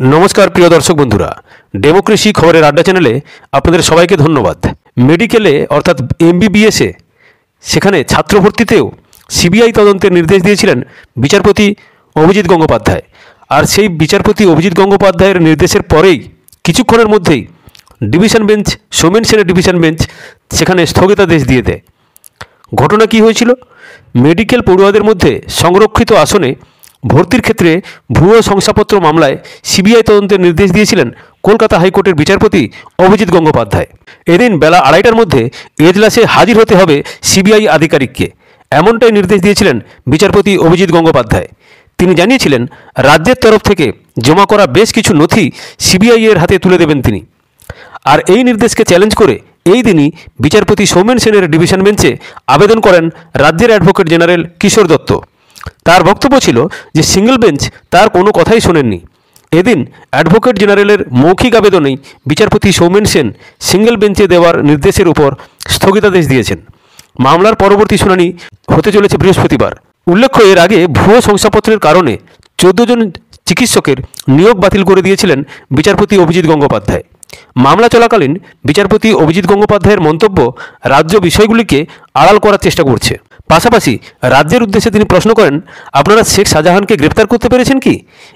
नमस्कार प्रिय दर्शक बंधुरा डेमोक्रेसी खबरेर आड्डा चैनेले आपनादेर सबाइके धन्यवाद। मेडिकेले अर्थात एमबिबिएसे सेखाने छात्र भर्तीतेও सीबीआई तदन्तेर निर्देश दिएছিলেন বিচারপতি অভিজিৎ গঙ্গোপাধ্যায়। আর সেই বিচারপতি অভিজিৎ গঙ্গোপাধ্যায়ের নির্দেশের পরেই কিছুক্ষণের মধ্যেই ডিভিশন বেঞ্চ সৌমেন সেনের ডিভিশন বেঞ্চ সেখানে স্থগিতাদেশ দিয়ে দেয়। ঘটনা কি হয়েছিল? মেডিকেল পড়ুয়াদের মধ্যে সংরক্ষিত আসনে ভর্তির ক্ষেত্রে ভুয়ো শংসাপত্র মামলায় সিবিআই তদন্তের নির্দেশ দিয়েছিলেন কলকাতা হাইকোর্টের বিচারপতি অভিজিৎ গঙ্গোপাধ্যায়। এদিন বেলা 2:30টার মধ্যে এজলাসে হাজির হতে হবে সিবিআই আধিকারিককে, এমনটাই নির্দেশ দিয়েছিলেন বিচারপতি অভিজিৎ গঙ্গোপাধ্যায়। তিনি জানিয়েছিলেন রাজ্যের তরফ থেকে জমা করা বেশ কিছু নথি সিবিআই এর হাতে তুলে দেবেন তিনি। আর এই নির্দেশকে চ্যালেঞ্জ করে এই দিনই বিচারপতি সৌমেন সেনের ডিভিশন বেঞ্চে আবেদন করেন রাজ্যের অ্যাডভোকেট জেনারেল কিশোর দত্ত। তার বক্তব্য ছিল যে সিঙ্গল বেঞ্চ তার কোনো কথাই শোনেননি। এদিন অ্যাডভোকেট জেনারেলের মৌখিক আবেদনেই বিচারপতি সৌমেন সেন সিঙ্গল বেঞ্চে দেওয়ার নির্দেশের উপর স্থগিতাদেশ দিয়েছেন। মামলার পরবর্তী শুনানি হতে চলেছে বৃহস্পতিবার। উল্লেখ্য, এর আগে ভুয়ো শংসাপত্রের কারণে 14 জন চিকিৎসকের নিয়োগ বাতিল করে দিয়েছিলেন বিচারপতি অভিজিৎ গঙ্গোপাধ্যায়। মামলা চলাকালীন বিচারপতি অভিজিৎ গঙ্গোপাধ্যায়ের মন্তব্য রাজ্য বিষয়গুলিকে আড়াল করার চেষ্টা করছে। পাশাপাশি রাজ্যের উদ্দেশ্যে তিনি প্রশ্ন করেন, আপনারা শেখ শাহজাহানকে গ্রেপ্তার করতে পেরেছেন কি?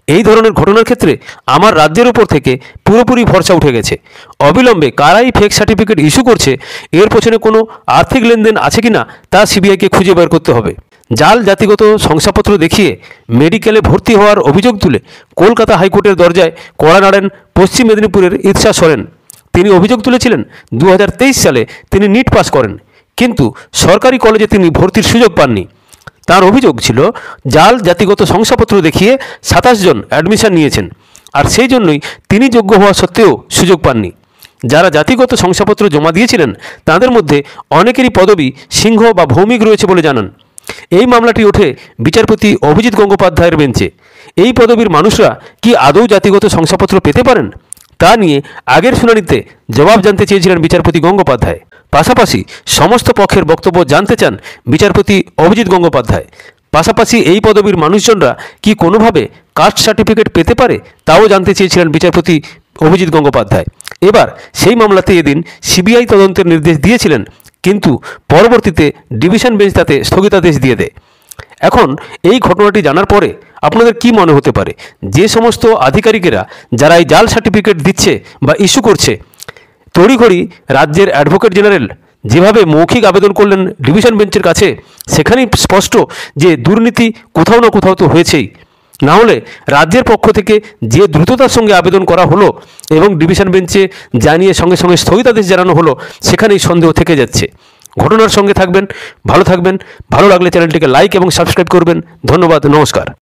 এই ধরনের ঘটনার ক্ষেত্রে আমার রাজ্যের উপর থেকে পুরোপুরি ভরসা উঠে গেছে। অবিলম্বে কারাই ফেক সার্টিফিকেট ইস্যু করছে, এর পেছনে কোনো আর্থিক লেনদেন আছে কিনা তা সিবিআইকে খুঁজে বের করতে হবে। জাল জাতিগত শংসাপত্র দেখিয়ে মেডিকেলে ভর্তি হওয়ার অভিযোগ তুলে কলকাতা হাইকোর্টের দরজায় কড়া নাড়েন পশ্চিম মেদিনীপুরের ঈর্ষা সরেন। তিনি অভিযোগ তুলেছিলেন 2023 সালে তিনি নিট পাস করেন, কিন্তু সরকারি কলেজে তিনি ভর্তির সুযোগ পাননি। তার অভিযোগ ছিল জাল জাতিগত শংসাপত্র দেখিয়ে 27 জন অ্যাডমিশন নিয়েছেন, আর সেই জন্যই তিনি যোগ্য হওয়া সত্ত্বেও সুযোগ পাননি। যারা জাতিগত শংসাপত্র জমা দিয়েছিলেন তাদের মধ্যে অনেকেরই পদবি সিংহ বা ভৌমিক রয়েছে বলে জানান। এই মামলাটি ওঠে বিচারপতি অভিজিৎ গঙ্গোপাধ্যায়ের বেঞ্চে। এই পদবীর মানুষরা কি আদৌ জাতিগত শংসাপত্র পেতে পারেন তা নিয়ে আগের শুনানিতে জবাব জানতে চেয়েছিলেন বিচারপতি গঙ্গোপাধ্যায়। পাশাপাশি সমস্ত পক্ষের বক্তব্য জানতে চান বিচারপতি অভিজিৎ গঙ্গোপাধ্যায়। পাশাপাশি এই পদবীর মানুষজনরা কি কোনোভাবে কাস্ট সার্টিফিকেট পেতে পারে তাও জানতে চেয়েছিলেন বিচারপতি অভিজিৎ গঙ্গোপাধ্যায়। এবার সেই মামলাতে এদিন সিবিআই তদন্তের নির্দেশ দিয়েছিলেন, কিন্তু পরবর্তীতে ডিভিশন বেঞ্চ তাতে স্থগিতাদেশ দিয়ে দেয়। এখন এই ঘটনাটি জানার পরে আপনাদের কি মনে হতে পারে? যে সমস্ত আধিকারিকেরা যারা এই জাল সার্টিফিকেট দিচ্ছে বা ইস্যু করছে, তড়িঘড়ি রাজ্যের অ্যাডভোকেট জেনারেল যেভাবে মৌখিক আবেদন করলেন ডিভিশন বেঞ্চের কাছে, সেখানেই স্পষ্ট যে দুর্নীতি কোথাও না কোথাও তো হয়েছেই। না হলে রাজ্যের পক্ষ থেকে যে দ্রুততার সঙ্গে আবেদন করা হলো এবং ডিভিশন বেঞ্চে জানিয়ে সঙ্গে সঙ্গে স্থগিতাদেশ জানানো হলো, সেখানেই সন্দেহ থেকে যাচ্ছে। ঘটনার সঙ্গে থাকবেন, ভালো থাকবেন। ভালো লাগলে চ্যানেলটিকে লাইক এবং সাবস্ক্রাইব করবেন। ধন্যবাদ, নমস্কার।